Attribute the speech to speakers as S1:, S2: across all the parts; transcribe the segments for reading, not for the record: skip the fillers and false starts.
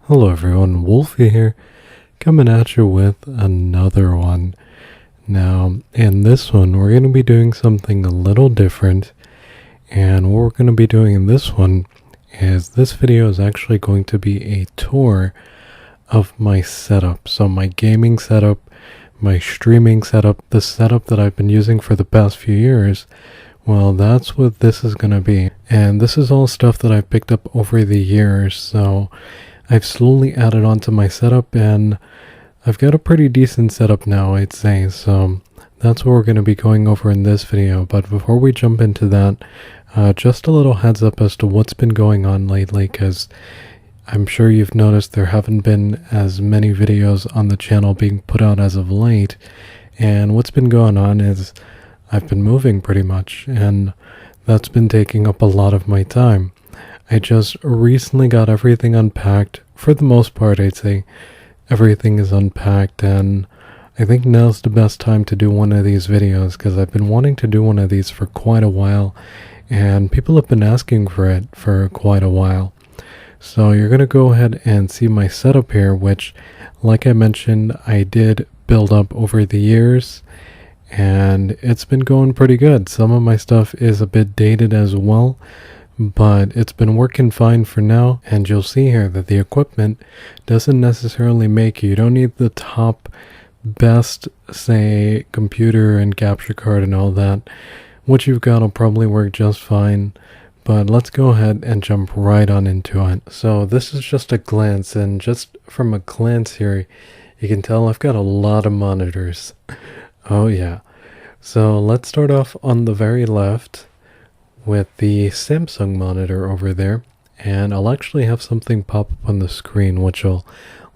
S1: Hello everyone, Wolfie here, coming at you with another one. Now, in this one, we're going to be doing something a little different, and what we're going to be doing in this one is this video is actually going to be a tour of my setup. So my gaming setup, my streaming setup, the setup that I've been using for the past few years. Well, that's what this is going to be. And this is all stuff that I've picked up over the years, so I've slowly added onto my setup, and I've got a pretty decent setup now, I'd say. So that's what we're going to be going over in this video. But before we jump into that, just a little heads up as to what's been going on lately, because I'm sure you've noticed there haven't been as many videos on the channel being put out as of late. And what's been going on is I've been moving pretty much, and that's been taking up a lot of my time. I just recently got everything unpacked. For the most part, I'd say everything is unpacked, and I think now's the best time to do one of these videos because I've been wanting to do one of these for quite a while, and people have been asking for it for quite a while. So you're going to go ahead and see my setup here, which, like I mentioned, I did build up over the years, and it's been going pretty good. Some of my stuff is a bit dated as well, but it's been working fine for now. And you'll see here that the equipment doesn't necessarily make you don't need the top best, say, computer and capture card and all that. What you've got will probably work just fine, but let's go ahead and jump right on into it. So this is just a glance, and just from a glance here, you can tell I've got a lot of monitors. Oh yeah. So let's start off on the very left with the Samsung monitor over there, and I'll actually have something pop up on the screen which will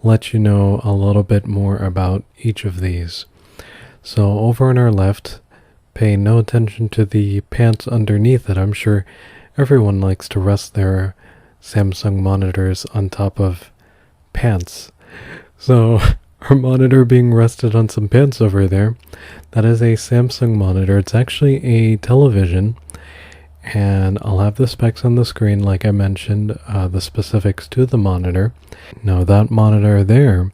S1: let you know a little bit more about each of these. So over on our left, pay no attention to the pants underneath it. I'm sure everyone likes to rest their Samsung monitors on top of pants. So our monitor being rested on some pants over there, that is a Samsung monitor. It's actually a television, and I'll have the specs on the screen like I mentioned, the specifics to the monitor. Now that monitor there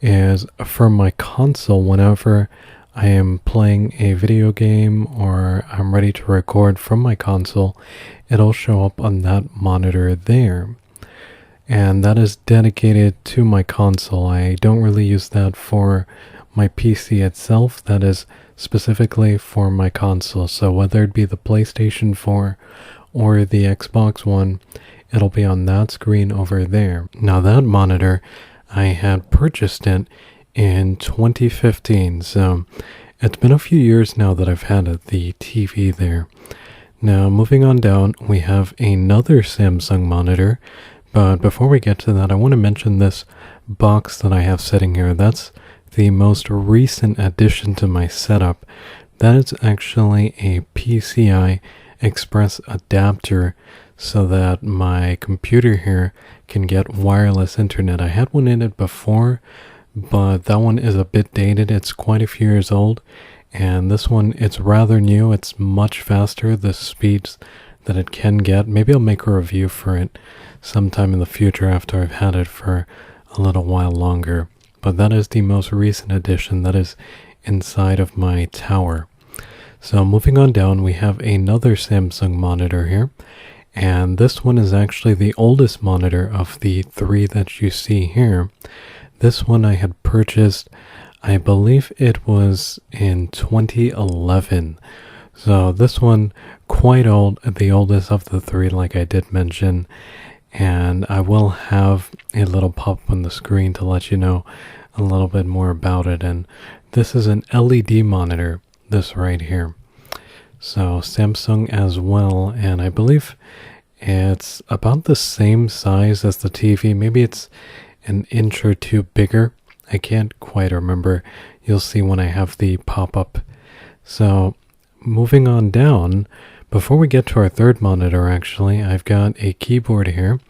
S1: is for my console. Whenever I am playing a video game or I'm ready to record from my console, it'll show up on that monitor there. And that is dedicated to my console. I don't really use that for my PC itself. That is specifically for my console. So whether it be the PlayStation 4 or the Xbox One, it'll be on that screen over there. Now that monitor, I had purchased it in 2015. So it's been a few years now that I've had it, the TV there. Now moving on down, we have another Samsung monitor. But before we get to that, I want to mention this box that I have sitting here. That's the most recent addition to my setup. That is actually a PCI Express adapter so that my computer here can get wireless internet. I had one in it before, but that one is a bit dated. It's quite a few years old, and this one, it's rather new. It's much faster, the speeds that it can get. Maybe I'll make a review for it sometime in the future after I've had it for a little while longer. But that is the most recent addition that is inside of my tower. So moving on down, we have another Samsung monitor here, and this one is actually the oldest monitor of the three that you see here. This one I had purchased, I believe it was in 2011. So this one, quite old, the oldest of the three, like I did mention. And I will have a little pop on the screen to let you know a little bit more about it. And this is an LED monitor, this right here. So Samsung as well, and I believe it's about the same size as the TV. Maybe it's an inch or two bigger. I can't quite remember. You'll see when I have the pop-up. So moving on down, before we get to our third monitor, actually, I've got a keyboard here,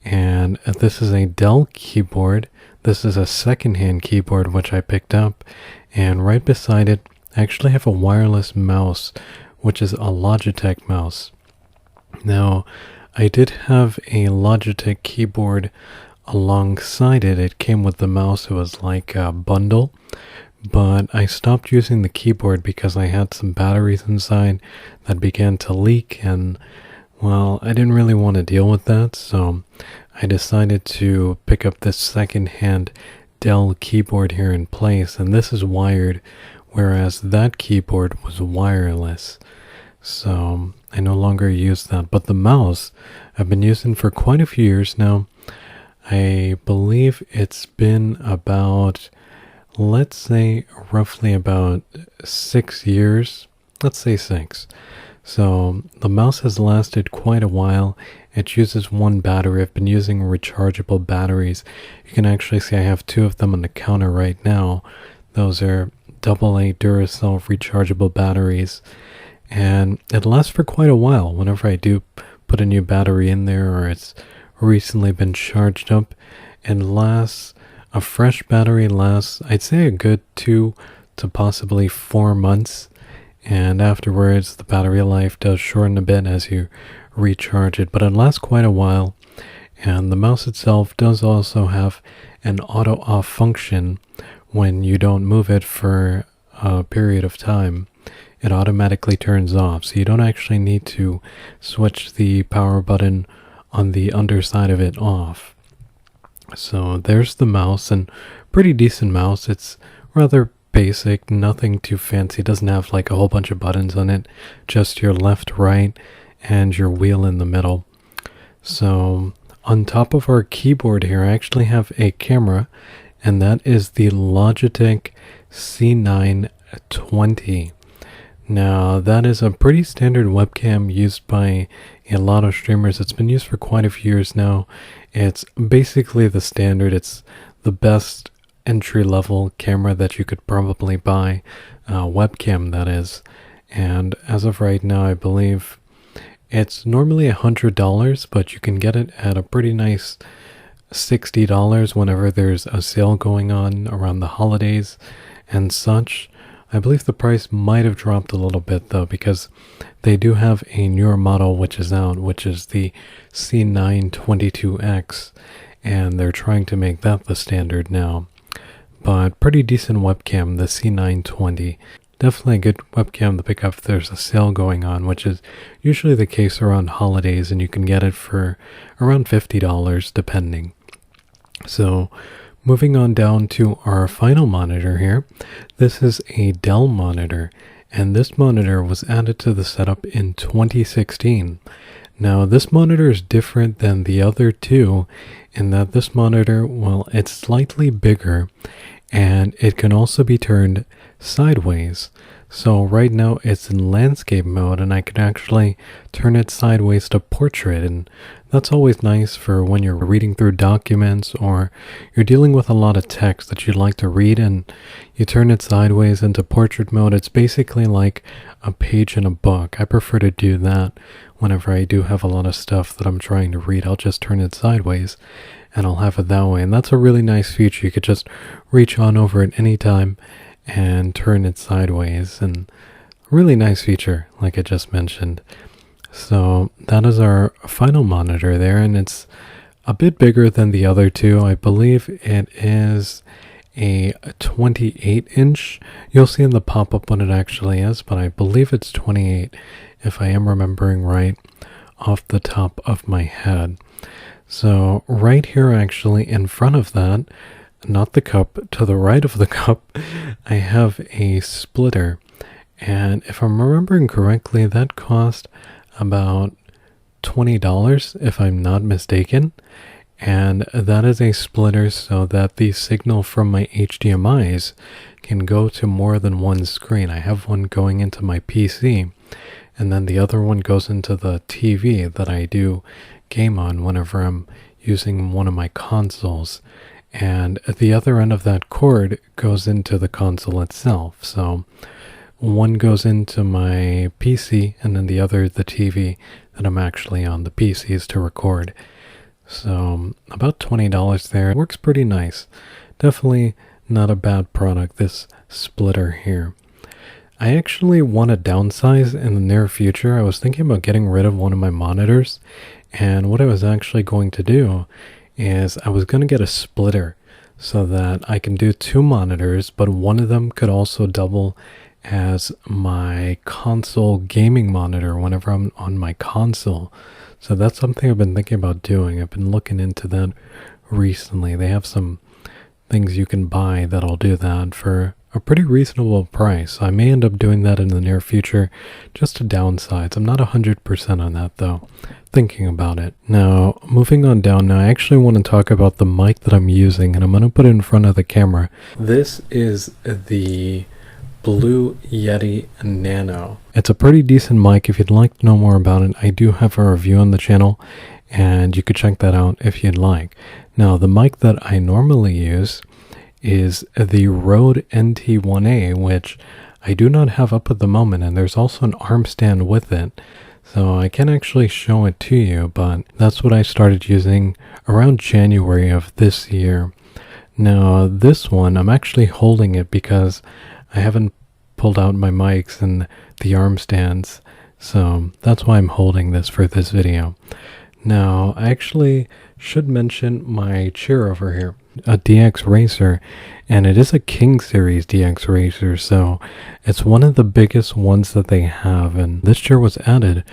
S1: and this is a Dell keyboard. This is a second-hand keyboard which I picked up, and right beside it, I actually have a wireless mouse, which is a Logitech mouse. Now, I did have a Logitech keyboard alongside it, it came with the mouse. It was like a bundle, but I stopped using the keyboard because I had some batteries inside that began to leak, and well, I didn't really want to deal with that, so I decided to pick up this second-hand Dell keyboard here in place, and this is wired, whereas that keyboard was wireless. So I no longer use that, but the mouse I've been using for quite a few years now. I believe it's been about, let's say, roughly about 6 years. Let's say 6. So the mouse has lasted quite a while. It uses one battery. I've been using rechargeable batteries. You can actually see I have 2 of them on the counter right now. Those are AA Duracell rechargeable batteries. And it lasts for quite a while. Whenever I do put a new battery in there, or it's recently been charged up, it lasts. A fresh battery lasts, I'd say, a good 2 to possibly 4 months. And afterwards, the battery life does shorten a bit as you recharge it, but it lasts quite a while. And the mouse itself does also have an auto off function. When you don't move it for a period of time, it automatically turns off, so you don't actually need to switch the power button on the underside of it off. So there's the mouse, and pretty decent mouse. It's rather basic, nothing too fancy. It doesn't have like a whole bunch of buttons on it, just your left, right, and your wheel in the middle. So on top of our keyboard here, I actually have a camera, and that is the Logitech C920. Now, that is a pretty standard webcam used by a lot of streamers. It's been used for quite a few years now. It's basically the standard. It's the best entry-level camera that you could probably buy, webcam that is. And as of right now, I believe it's normally $100, but you can get it at a pretty nice $60 whenever there's a sale going on around the holidays and such. I believe the price might have dropped a little bit though, because they do have a newer model which is out, which is the C922X, and they're trying to make that the standard now. But pretty decent webcam, the C920. Definitely a good webcam to pick up if there's a sale going on, which is usually the case around holidays, and you can get it for around $50 depending. So moving on down to our final monitor here. This is a Dell monitor, and this monitor was added to the setup in 2016. Now, this monitor is different than the other two in that this monitor, well, it's slightly bigger, and it can also be turned sideways. So right now it's in landscape mode, and I can actually turn it sideways to portrait, and that's always nice for when you're reading through documents or you're dealing with a lot of text that you'd like to read, and you turn it sideways into portrait mode. It's basically like a page in a book. I prefer to do that whenever I do have a lot of stuff that I'm trying to read. I'll just turn it sideways and I'll have it that way, and that's a really nice feature. You could just reach on over it anytime and turn it sideways, and really nice feature like I just mentioned. So that is our final monitor there, and it's a bit bigger than the other two. I believe it is a 28-inch. You'll see in the pop-up what it actually is, but I believe it's 28 if I am remembering right off the top of my head. So right here, actually in front of that, not the cup, to the right of the cup, I have a splitter. And if I'm remembering correctly, that cost about $20 if I'm not mistaken. And that is a splitter so that the signal from my HDMIs can go to more than one screen. I have one going into my PC, and then the other one goes into the TV that I do game on whenever I'm using one of my consoles. And at the other end of that cord goes into the console itself. So one goes into my PC, and then the other, the TV that I'm actually on, the PC is to record. So about $20 there. It works pretty nice. Definitely not a bad product, this splitter here. I actually want to downsize in the near future. I was thinking about getting rid of one of my monitors, and what I was actually going to do is I was going to get a splitter so that I can do 2 monitors, but one of them could also double as my console gaming monitor whenever I'm on my console. So that's something I've been thinking about doing. I've been looking into that recently. They have some things you can buy that'll do that for a pretty reasonable price. I may end up doing that in the near future, just to downsides. I'm not 100% on that though, thinking about it. Now, moving on down, now I actually want to talk about the mic that I'm using, and I'm going to put it in front of the camera. This is the Blue Yeti Nano. It's a pretty decent mic. If you'd like to know more about it, I do have a review on the channel, and you could check that out if you'd like. Now, the mic that I normally use is the Rode NT1A, which I do not have up at the moment, and there's also an arm stand with it. So I can actually show it to you, but that's what I started using around January of this year. Now, this one, I'm actually holding it because I haven't pulled out my mics and the arm stands, so that's why I'm holding this for this video. Now, I actually should mention my chair over here, a DX Racer, and it is a King Series DX Racer, so it's one of the biggest ones that they have, and this chair was added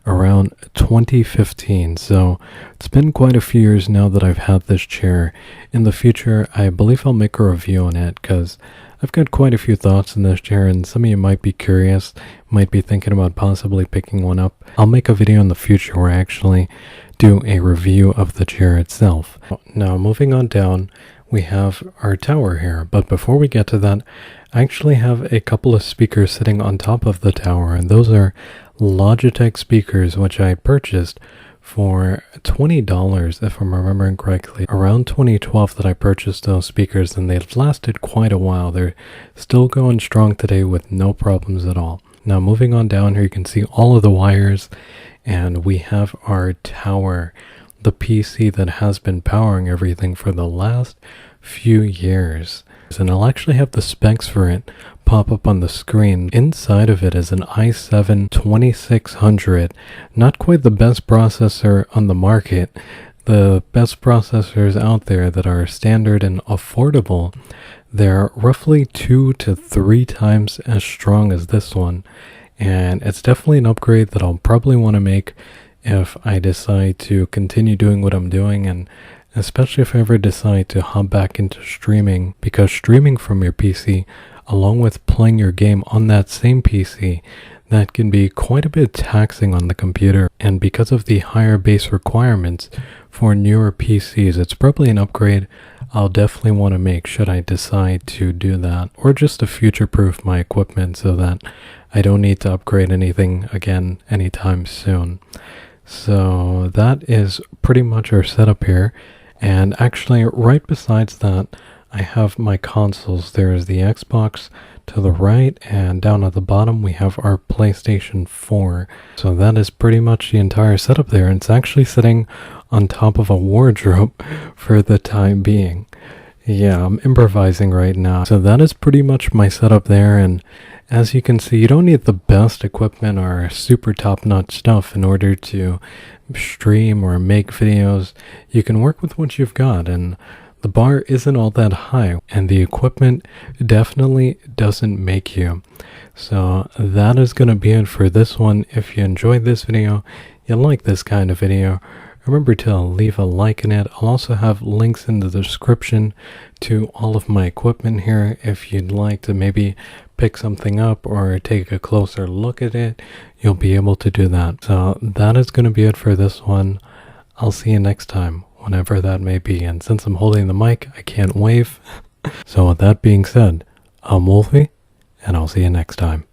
S1: around 2015, so it's been quite a few years now that I've had this chair. In the future, I believe I'll make a review on it, because I've got quite a few thoughts in this chair, and some of you might be curious, might be thinking about possibly picking one up. I'll make a video in the future where I actually do a review of the chair itself. Now, moving on down, we have our tower here, but before we get to that, I actually have a couple of speakers sitting on top of the tower, and those are Logitech speakers, which I purchased for $20, if I'm remembering correctly. Around 2012 that I purchased those speakers, and they've lasted quite a while. They're still going strong today with no problems at all. Now, moving on down here, you can see all of the wires, and we have our tower, the PC that has been powering everything for the last few years. And I'll actually have the specs for it pop up on the screen. Inside of it is an i7-2600, not quite the best processor on the market. The best processors out there that are standard and affordable, they're roughly 2 to 3 times as strong as this one, and it's definitely an upgrade that I'll probably want to make if I decide to continue doing what I'm doing, and especially if I ever decide to hop back into streaming, because streaming from your PC along with playing your game on that same PC, that can be quite a bit taxing on the computer, and because of the higher base requirements for newer PCs, it's probably an upgrade I'll definitely want to make should I decide to do that, or just to future-proof my equipment so that I don't need to upgrade anything again anytime soon. So that is pretty much our setup here, and actually right besides that, I have my consoles. There is the Xbox to the right, and down at the bottom we have our PlayStation 4. So that is pretty much the entire setup there, and it's actually sitting on top of a wardrobe for the time being. Yeah, I'm improvising right now. So that is pretty much my setup there, and as you can see, you don't need the best equipment or super top-notch stuff in order to stream or make videos. You can work with what you've got, and the bar isn't all that high, and the equipment definitely doesn't make you. So that is going to be it for this one. If you enjoyed this video, you like this kind of video, remember to leave a like in it. I'll also have links in the description to all of my equipment here. If you'd like to maybe pick something up or take a closer look at it, you'll be able to do that. So that is going to be it for this one. I'll see you next time, whenever that may be. And since I'm holding the mic, I can't wave. So with that being said, I'm Wolfie, and I'll see you next time.